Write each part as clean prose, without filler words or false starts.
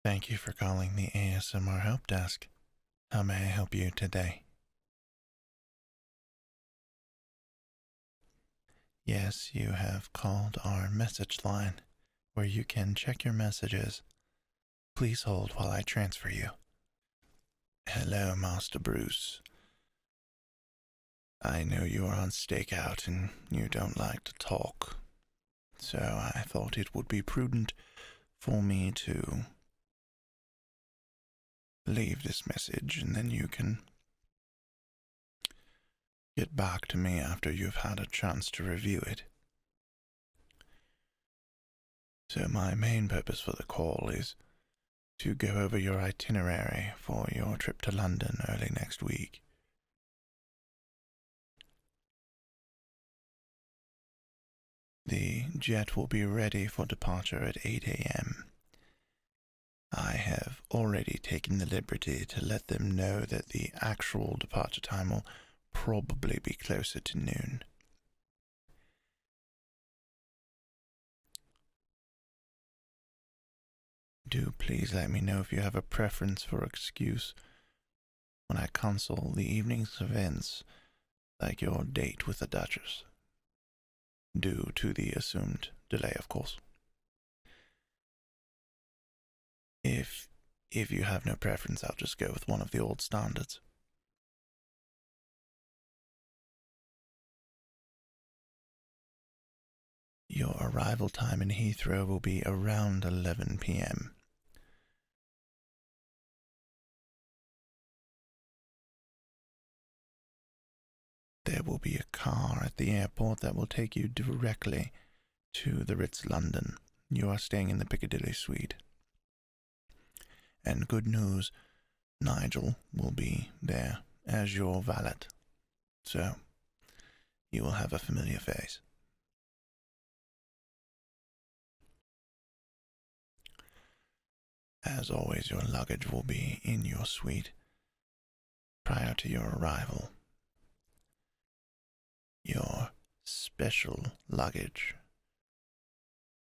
Thank you for calling the ASMR Help Desk. How may I help you today? Yes, you have called our message line, where you can check your messages. Please hold while I transfer you. Hello, Master Bruce. I know you are on stakeout and you don't like to talk, so I thought it would be prudent for me to leave this message and then you can get back to me after you've had a chance to review it. So my main purpose for the call is to go over your itinerary for your trip to London early next week. The jet will be ready for departure at 8 a.m. I have already taken the liberty to let them know that the actual departure time will probably be closer to noon. Do please let me know if you have a preference for excuse when I cancel the evening's events, like your date with the Duchess. Due to the assumed delay, of course. If you have no preference, I'll just go with one of the old standards. Your arrival time in Heathrow will be around 11 p.m. There will be a car at the airport that will take you directly to the Ritz London. You are staying in the Piccadilly suite. And good news, Nigel will be there as your valet. So, you will have a familiar face. As always, your luggage will be in your suite prior to your arrival. Your special luggage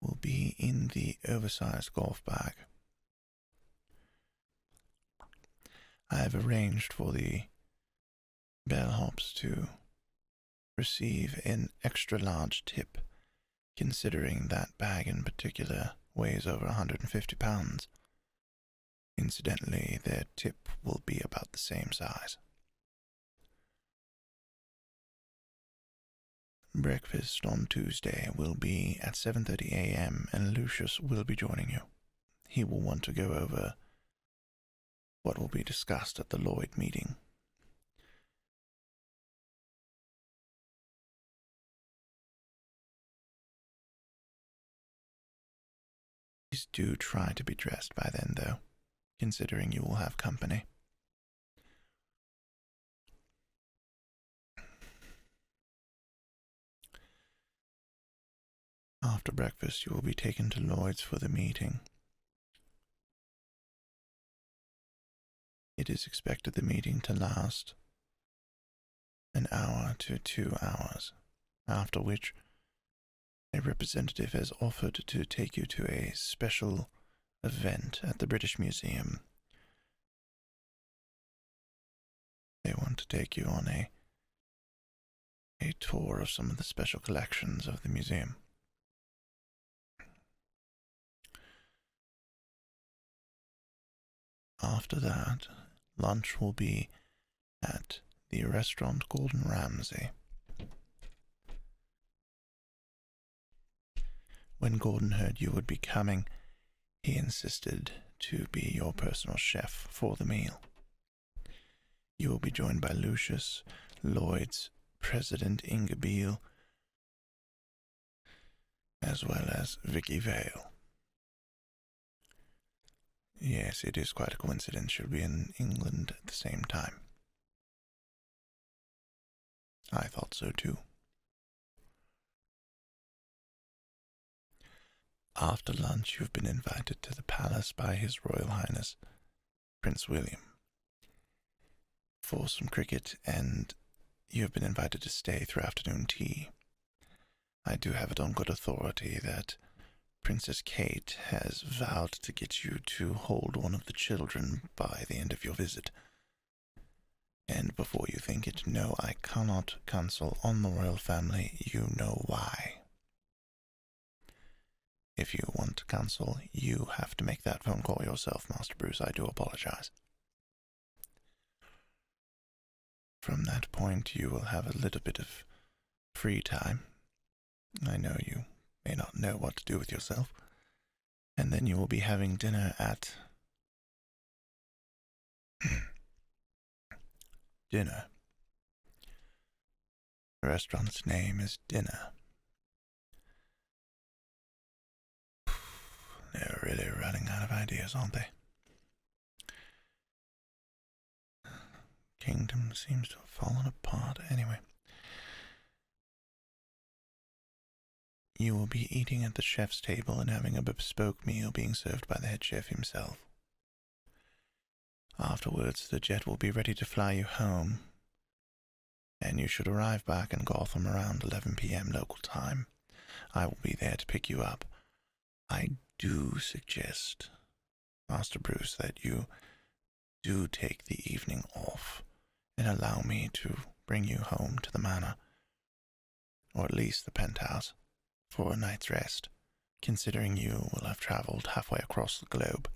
will be in the oversized golf bag. I have arranged for the bellhops to receive an extra large tip, considering that bag in particular weighs over 150 pounds. Incidentally, their tip will be about the same size. Breakfast on Tuesday will be at 7:30 a.m. and Lucius will be joining you. He will want to go over what will be discussed at the Lloyd meeting. Please do try to be dressed by then, though, considering you will have company. After breakfast, you will be taken to Lloyd's for the meeting. It is expected the meeting to last an hour to 2 hours, after which a representative has offered to take you to a special event at the British Museum. They want to take you on a tour of some of the special collections of the museum. After that, lunch will be at the restaurant Gordon Ramsay. When Gordon heard you would be coming, he insisted to be your personal chef for the meal. You will be joined by Lucius, Lloyd's President Inga Beale, as well as Vicky Vale. Yes, it is quite a coincidence she'll be in England at the same time. I thought so too. After lunch, you've been invited to the palace by His Royal Highness, Prince William, for some cricket, and you have been invited to stay through afternoon tea. I do have it on good authority that Princess Kate has vowed to get you to hold one of the children by the end of your visit. And before you think it, no, I cannot cancel on the royal family. You know why. If you want to cancel, you have to make that phone call yourself, Master Bruce. I do apologize. From that point, you will have a little bit of free time. I know you may not know what to do with yourself. And then you will be having dinner at... Dinner. The restaurant's name is Dinner. They're really running out of ideas, aren't they? Kingdom seems to have fallen apart. Anyway. You will be eating at the chef's table and having a bespoke meal being served by the head chef himself. Afterwards, the jet will be ready to fly you home, and you should arrive back in Gotham around 11 p.m. local time. I will be there to pick you up. I do suggest, Master Bruce, that you do take the evening off and allow me to bring you home to the manor, or at least the penthouse, for a night's rest, considering you will have traveled halfway across the globe.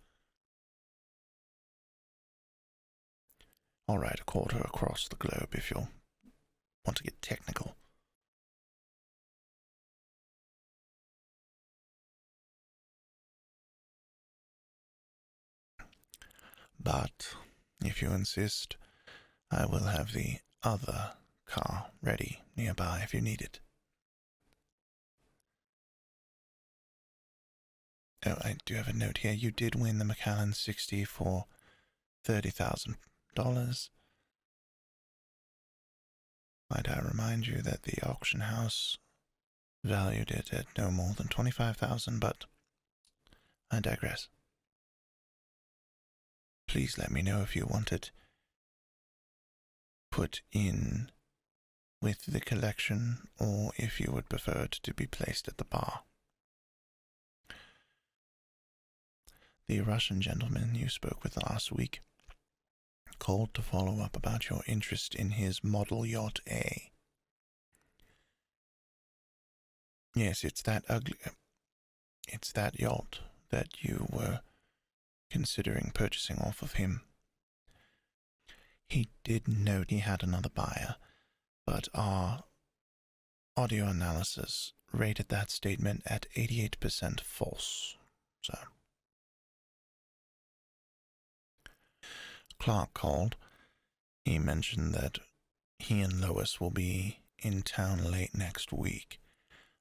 All right, a quarter across the globe if you'll want to get technical. But if you insist, I will have the other car ready nearby if you need it. Oh, I do have a note here. You did win the Macallan 60 for $30,000. Might I remind you that the auction house valued it at no more than $25,000, but I digress. Please let me know if you want it put in with the collection, or if you would prefer it to be placed at the bar. The Russian gentleman you spoke with last week called to follow up about your interest in his model yacht A. Yes, it's that yacht that you were considering purchasing off of him. He did note he had another buyer, but our audio analysis rated that statement at 88% false. So Clark called. He mentioned that he and Lois will be in town late next week.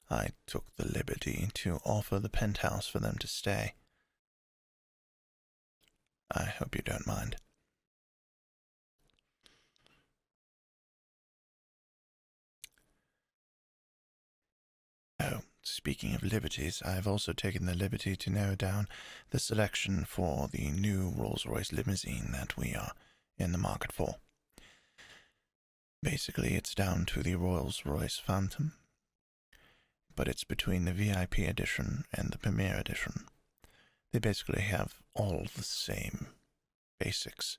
I took the liberty to offer the penthouse for them to stay. I hope you don't mind. Oh, speaking of liberties, I have also taken the liberty to narrow down the selection for the new Rolls-Royce limousine that we are in the market for. Basically, it's down to the Rolls-Royce Phantom, but it's between the VIP edition and the Premier edition. They basically have all the same basics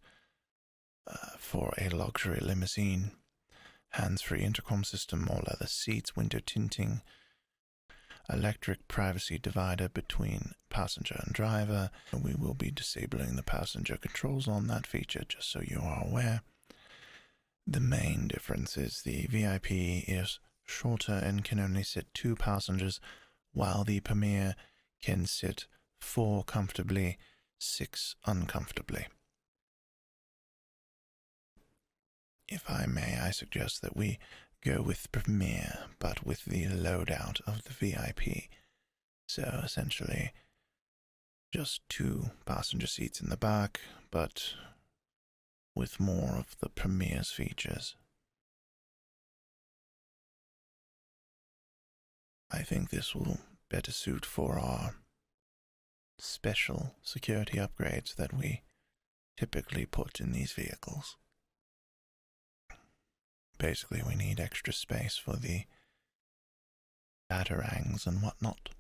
for a luxury limousine: hands-free intercom system, all leather seats, window tinting, electric privacy divider between passenger and driver. We will be disabling the passenger controls on that feature, just so you are aware. The main difference is the VIP is shorter and can only sit 2 passengers, while the Premier can sit 4 comfortably, 6 uncomfortably. If I may, I suggest that we go with Premier, but with the loadout of the VIP. So essentially, just 2 passenger seats in the back, but with more of the Premier's features. I think this will better suit for our special security upgrades that we typically put in these vehicles. Basically, we need extra space for the batarangs and whatnot.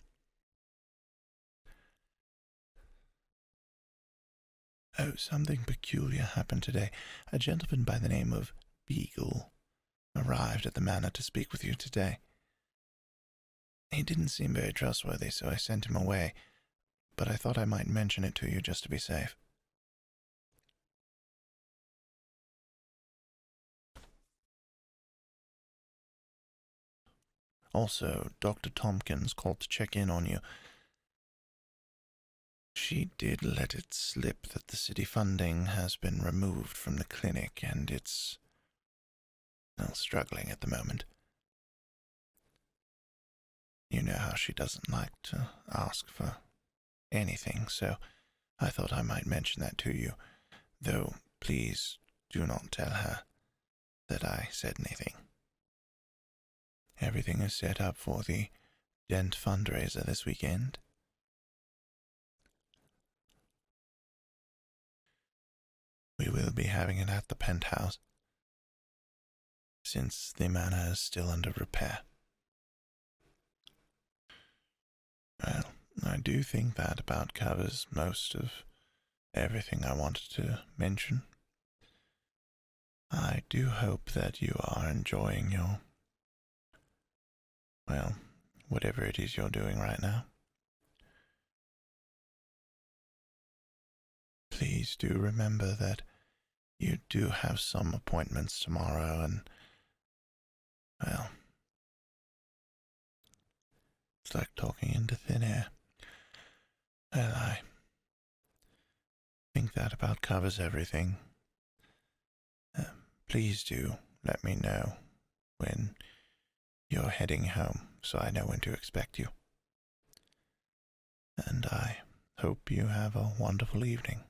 Oh, something peculiar happened today. A gentleman by the name of Beagle arrived at the manor to speak with you today. He didn't seem very trustworthy, so I sent him away, but I thought I might mention it to you just to be safe. Also, Dr. Tompkins called to check in on you. She did let it slip that the city funding has been removed from the clinic and it's, well, struggling at the moment. You know how she doesn't like to ask for anything, so I thought I might mention that to you, though please do not tell her that I said anything. Everything is set up for the Dent fundraiser this weekend. We will be having it at the penthouse, since the manor is still under repair. Well, I do think that about covers most of everything I wanted to mention. I do hope that you are enjoying your, well, whatever it is you're doing right now. Please do remember that you do have some appointments tomorrow and, well, it's like talking into thin air. Well, I think that about covers everything. Please do let me know when you're heading home so I know when to expect you. And I hope you have a wonderful evening.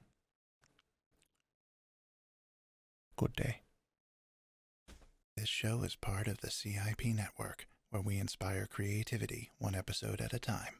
Good day. This show is part of the CIP network, where we inspire creativity one episode at a time.